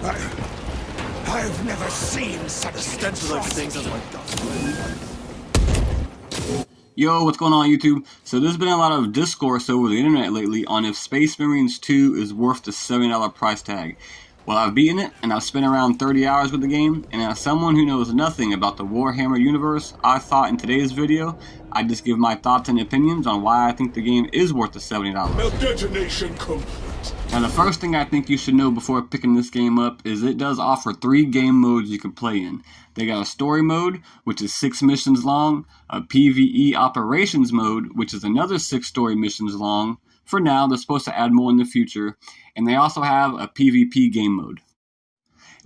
I've never seen such things as Yo, what's going on YouTube? So there's been a lot of discourse over the internet lately on if Space Marines 2 is worth the $70 price tag. Well, I've beaten it, and I've spent around 30 hours with the game, and as someone who knows nothing about the Warhammer universe, I thought in today's video, I'd just give my thoughts and opinions on why I think the game is worth the $70. Detonation complete. Now the first thing I think you should know before picking this game up is it does offer 3 game modes you can play in. They got a story mode, which is 6 missions long, a PvE operations mode, which is another 6 story missions long. For now, they're supposed to add more in the future, and they also have a PvP game mode.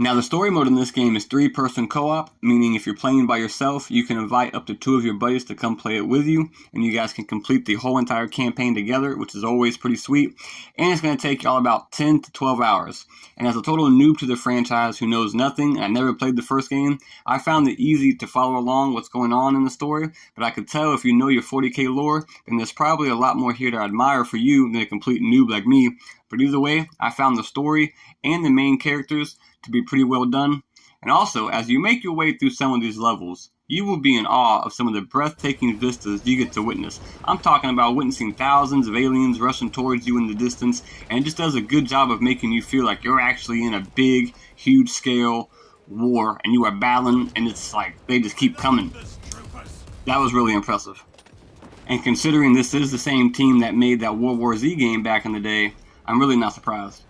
Now the story mode in this game is 3-person co-op, meaning if you're playing by yourself, you can invite up to 2 of your buddies to come play it with you, and you guys can complete the whole entire campaign together, which is always pretty sweet, and it's going to take y'all about 10 to 12 hours. And as a total noob to the franchise who knows nothing, and I never played the first game, I found it easy to follow along what's going on in the story, but I could tell if you know your 40k lore, then there's probably a lot more here to admire for you than a complete noob like me. But either way, I found the story and the main characters to be pretty well done. And also, as you make your way through some of these levels, you will be in awe of some of the breathtaking vistas you get to witness. I'm talking about witnessing thousands of aliens rushing towards you in the distance, and it just does a good job of making you feel like you're actually in a big, huge scale war, and you are battling, and it's like they just keep coming. That was really impressive. And considering this is the same team that made that World War Z game back in the day, I'm really not surprised.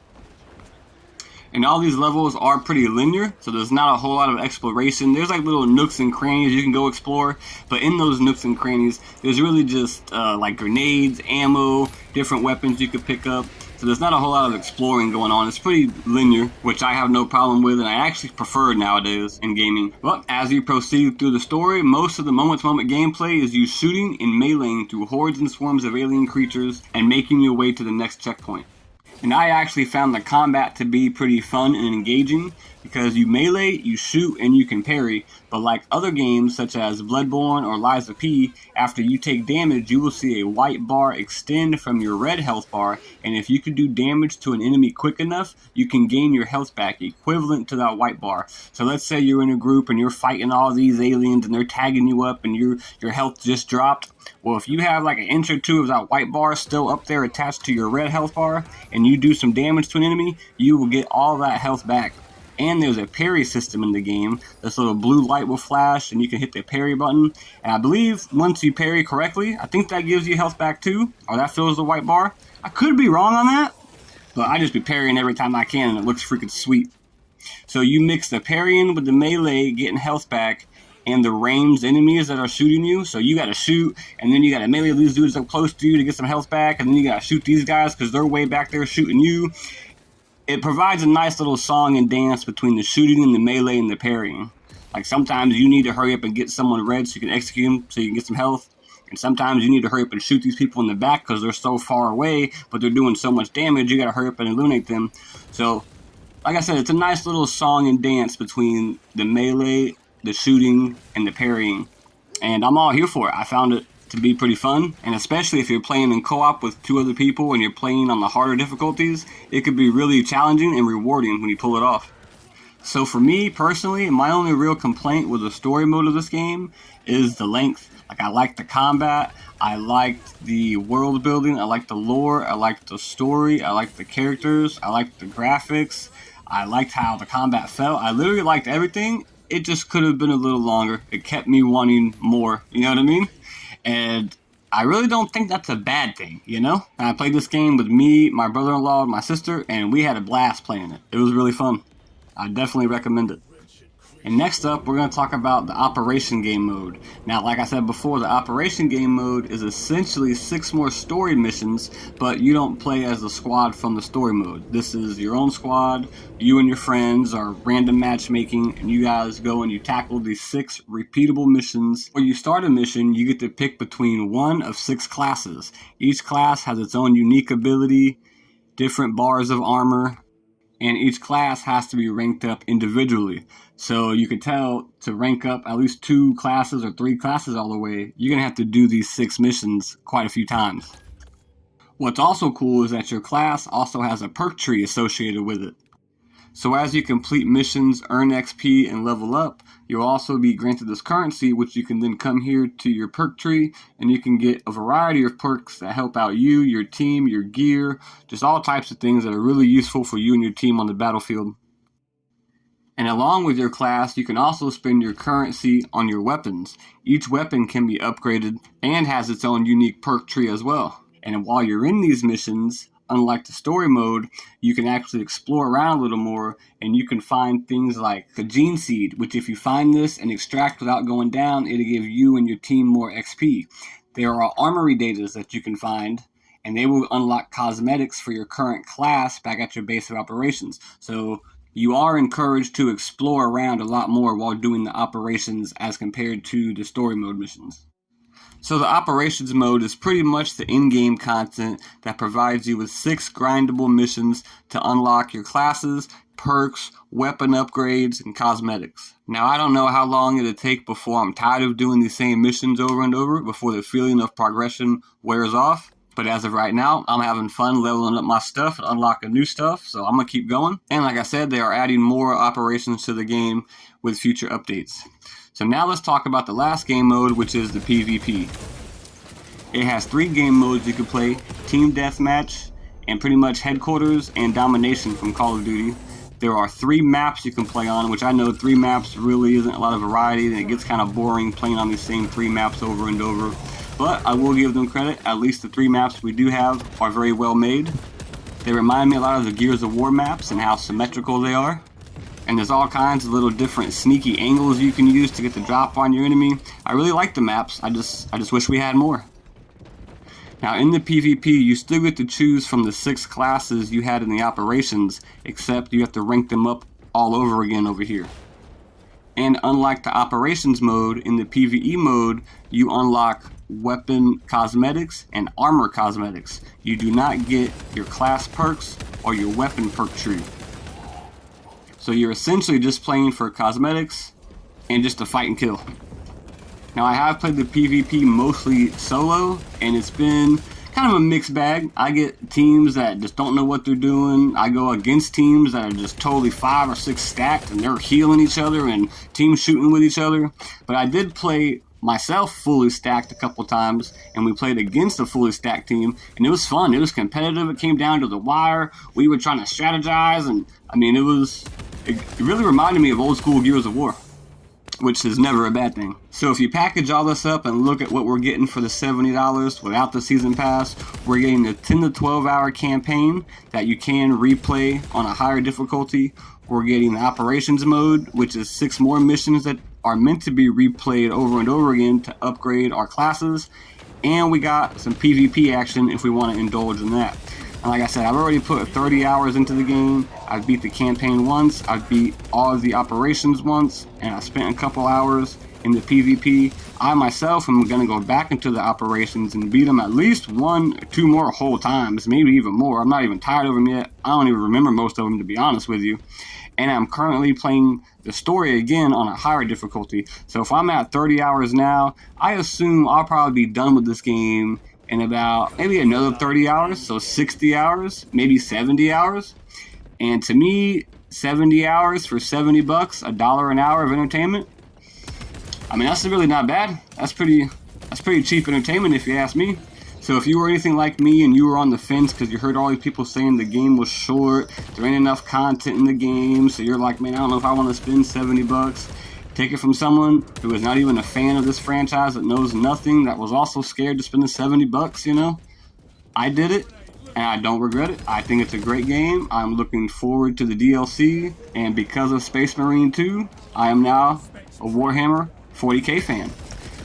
And all these levels are pretty linear, so there's not a whole lot of exploration. There's like little nooks and crannies you can go explore, but in those nooks and crannies, there's really just like grenades, ammo, different weapons you could pick up. So there's not a whole lot of exploring going on. It's pretty linear, which I have no problem with, and I actually prefer nowadays in gaming. But as you proceed through the story, most of the moment-to-moment gameplay is you shooting and meleeing through hordes and swarms of alien creatures and making your way to the next checkpoint. And I actually found the combat to be pretty fun and engaging because you melee, you shoot, and you can parry. But like other games such as Bloodborne or Lies of P, after you take damage, you will see a white bar extend from your red health bar. And if you can do damage to an enemy quick enough, you can gain your health back, equivalent to that white bar. So let's say you're in a group and you're fighting all these aliens and they're tagging you up and your health just dropped. Well, if you have like an inch or 2 of that white bar still up there attached to your red health bar, and you do some damage to an enemy, you will get all that health back. And there's a parry system in the game. This little blue light will flash, and you can hit the parry button. And I believe once you parry correctly, I think that gives you health back too, or that fills the white bar. I could be wrong on that, but I just be parrying every time I can, and it looks freaking sweet. So you mix the parrying with the melee, getting health back, and the ranged enemies that are shooting you. So you gotta shoot, and then you gotta melee these dudes up close to you to get some health back, and then you gotta shoot these guys because they're way back there shooting you. It provides a nice little song and dance between the shooting and the melee and the parrying. Like sometimes you need to hurry up and get someone red so you can execute them so you can get some health. And sometimes you need to hurry up and shoot these people in the back because they're so far away, but they're doing so much damage, you gotta hurry up and eliminate them. So, like I said, it's a nice little song and dance between the melee, the shooting, and the parrying. And I'm all here for it. I found it to be pretty fun, and especially if you're playing in co-op with 2 other people and you're playing on the harder difficulties, it could be really challenging and rewarding when you pull it off. So for me personally, my only real complaint with the story mode of this game is the length. Like, I like the combat, I liked the world building, I liked the lore, I liked the story, I liked the characters, I liked the graphics, I liked how the combat felt. I literally liked everything. It just could have been a little longer. It kept me wanting more, you know what I mean? And I really don't think that's a bad thing, you know? And I played this game with me, my brother-in-law, and my sister, and we had a blast playing it. It was really fun. I definitely recommend it. And next up, we're going to talk about the Operation Game Mode. Now, like I said before, the Operation Game Mode is essentially 6 more story missions, but you don't play as the squad from the story mode. This is your own squad, you and your friends are random matchmaking, and you guys go and you tackle these 6 repeatable missions. When you start a mission, you get to pick between 1 of 6 classes. Each class has its own unique ability, different bars of armor, and each class has to be ranked up individually. So you can tell to rank up at least 2 classes or 3 classes all the way, you're going to have to do these 6 missions quite a few times. What's also cool is that your class also has a perk tree associated with it. So as you complete missions, earn XP, and level up, you'll also be granted this currency, which you can then come here to your perk tree, and you can get a variety of perks that help out you, your team, your gear, just all types of things that are really useful for you and your team on the battlefield. And along with your class, you can also spend your currency on your weapons. Each weapon can be upgraded and has its own unique perk tree as well. And while you're in these missions, unlike the story mode, you can actually explore around a little more, and you can find things like a gene seed, which if you find this and extract without going down, it'll give you and your team more XP. There are armory datas that you can find, and they will unlock cosmetics for your current class back at your base of operations. So you are encouraged to explore around a lot more while doing the operations as compared to the story mode missions. So the operations mode is pretty much the in-game content that provides you with 6 grindable missions to unlock your classes, perks, weapon upgrades, and cosmetics. Now I don't know how long it'll take before I'm tired of doing these same missions over and over before the feeling of progression wears off. But as of right now, I'm having fun leveling up my stuff and unlocking new stuff, so I'm going to keep going. And like I said, they are adding more operations to the game with future updates. So now let's talk about the last game mode, which is the PvP. It has 3 game modes you can play: Team Deathmatch, and pretty much Headquarters and Domination from Call of Duty. There are 3 maps you can play on, which I know 3 maps really isn't a lot of variety, and it gets kind of boring playing on these same 3 maps over and over. But I will give them credit, at least the 3 maps we do have are very well made. They remind me a lot of the Gears of War maps and how symmetrical they are. And there's all kinds of little different sneaky angles you can use to get the drop on your enemy. I really like the maps, I just wish we had more. Now in the PvP, you still get to choose from the 6 classes you had in the operations, except you have to rank them up all over again over here. And unlike the operations mode, in the PvE mode, you unlock weapon cosmetics and armor cosmetics. You do not get your class perks or your weapon perk tree. So you're essentially just playing for cosmetics and just to fight and kill. Now I have played the PvP mostly solo, and it's been kind of a mixed bag. I get teams that just don't know what they're doing. I go against teams that are just totally 5 or 6 stacked and they're healing each other and teams shooting with each other. But I did play myself fully stacked a couple times, and we played against a fully stacked team, and it was fun. It was competitive. It came down to the wire. We were trying to strategize, and I mean it really reminded me of old school Gears of War, which is never a bad thing. So if you package all this up and look at what we're getting for the $70 without the season pass, we're getting a 10 to 12 hour campaign that you can replay on a higher difficulty. We're getting the operations mode, which is 6 more missions that are meant to be replayed over and over again to upgrade our classes. And we got some PvP action if we want to indulge in that. And like I said, I've already put 30 hours into the game. I've beat the campaign once, I've beat all of the operations once, and I spent a couple hours in the PvP. I myself am going to go back into the operations and beat them at least 1 or 2 more whole times, maybe even more. I'm not even tired of them yet. I don't even remember most of them, to be honest with you. And I'm currently playing the story again on a higher difficulty. So if I'm at 30 hours now, I assume I'll probably be done with this game in about maybe another 30 hours, so 60 hours, maybe 70 hours. And to me, 70 hours for $70, $1 an hour of entertainment, I mean, that's really not bad. That's pretty cheap entertainment if you ask me. So if you were anything like me and you were on the fence because you heard all these people saying the game was short, there ain't enough content in the game, so you're like, man, I don't know if I want to spend $70. Take it from someone who is not even a fan of this franchise, that knows nothing, that was also scared to spend the $70, you know? I did it, and I don't regret it. I think it's a great game. I'm looking forward to the DLC, and because of Space Marine 2, I am now a Warhammer 40k fan.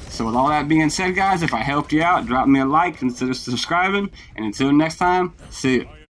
So with all that being said, guys, if I helped you out, drop me a like, consider subscribing, and until next time, see ya.